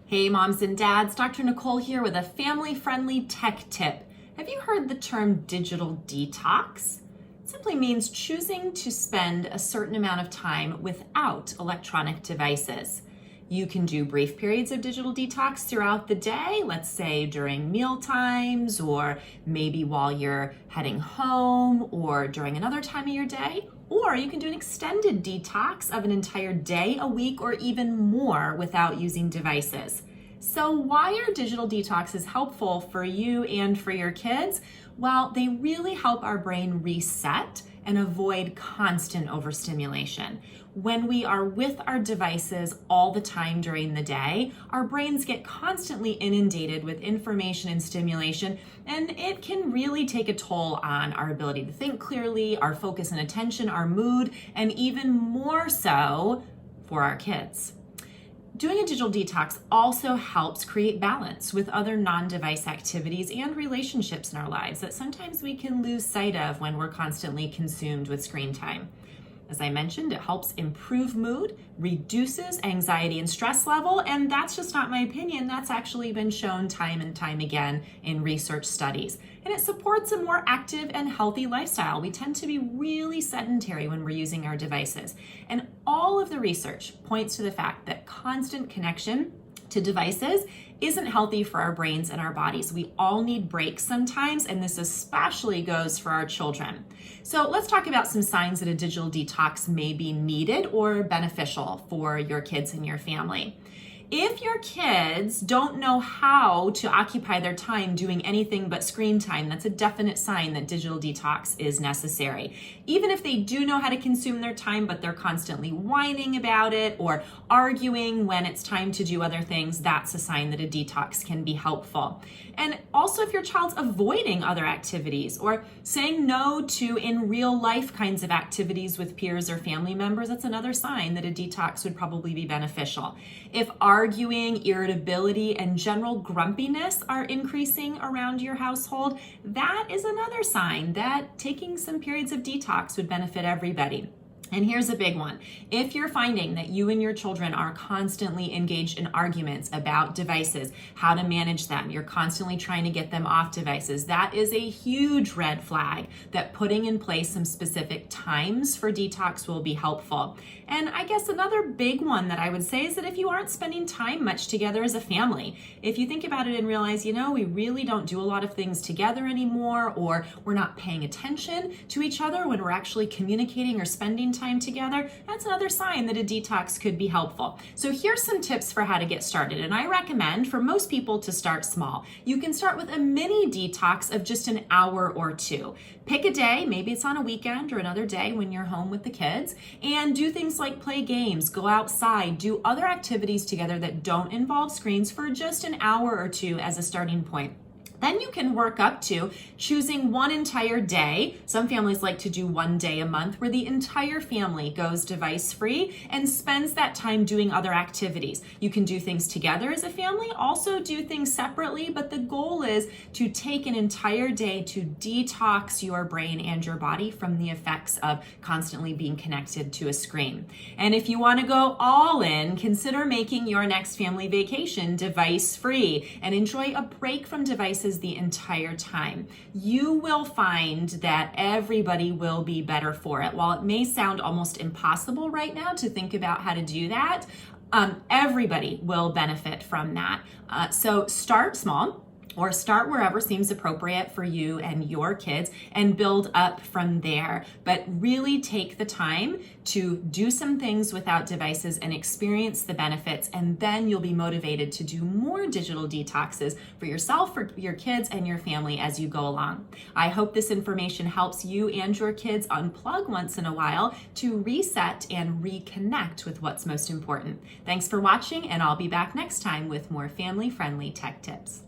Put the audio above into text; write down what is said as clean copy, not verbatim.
Hey moms and dads, Dr. Nicole here with a family-friendly tech tip. Have you heard the term digital detox? It simply means choosing to spend a certain amount of time without electronic devices. You can do brief periods of digital detox throughout the day, let's say during meal times, or maybe while you're heading home, or during another time of your day. Or you can do an extended detox of an entire day, a week, or even more without using devices. So why are digital detoxes helpful for you and for your kids? Well, they really help our brain reset and avoid constant overstimulation. When we are with our devices all the time during the day, our brains get constantly inundated with information and stimulation, and it can really take a toll on our ability to think clearly, our focus and attention, our mood, and even more so for our kids. Doing a digital detox also helps create balance with other non-device activities and relationships in our lives that sometimes we can lose sight of when we're constantly consumed with screen time. As I mentioned, it helps improve mood, reduces anxiety and stress level, and that's just not my opinion. That's actually been shown time and time again in research studies. And it supports a more active and healthy lifestyle. We tend to be really sedentary when we're using our devices. And all of the research points to the fact that constant connection to devices isn't healthy for our brains and our bodies. We all need breaks sometimes, and this especially goes for our children. So let's talk about some signs that a digital detox may be needed or beneficial for your kids and your family. If your kids don't know how to occupy their time doing anything but screen time, that's a definite sign that digital detox is necessary. Even if they do know how to consume their time, but they're constantly whining about it or arguing when it's time to do other things, that's a sign that a detox can be helpful. And also if your child's avoiding other activities or saying no to in real life kinds of activities with peers or family members, that's another sign that a detox would probably be beneficial. If arguing, irritability, and general grumpiness are increasing around your household, that is another sign that taking some periods of detox would benefit everybody. And here's a big one. If you're finding that you and your children are constantly engaged in arguments about devices, how to manage them, you're constantly trying to get them off devices, that is a huge red flag that putting in place some specific times for detox will be helpful. And I guess another big one that I would say is that if you aren't spending time much together as a family, if you think about it and realize, we really don't do a lot of things together anymore, or we're not paying attention to each other when we're actually communicating or spending time together, that's another sign that a detox could be helpful. So here's some tips for how to get started. And I recommend for most people to start small. You can start with a mini detox of just an hour or two. Pick a day, maybe it's on a weekend or another day when you're home with the kids, and do things like play games, go outside, do other activities together that don't involve screens for just an hour or two as a starting point. Then you can work up to choosing one entire day. Some families like to do one day a month where the entire family goes device free and spends that time doing other activities. You can do things together as a family, also do things separately, but the goal is to take an entire day to detox your brain and your body from the effects of constantly being connected to a screen. And if you want to go all in, consider making your next family vacation device free and enjoy a break from devices the entire time. You will find that everybody will be better for it. While it may sound almost impossible right now to think about how to do that, everybody will benefit from that. So start small, or start wherever seems appropriate for you and your kids and build up from there. But really take the time to do some things without devices and experience the benefits, and then you'll be motivated to do more digital detoxes for yourself, for your kids, and your family as you go along. I hope this information helps you and your kids unplug once in a while to reset and reconnect with what's most important. Thanks for watching, and I'll be back next time with more family-friendly tech tips.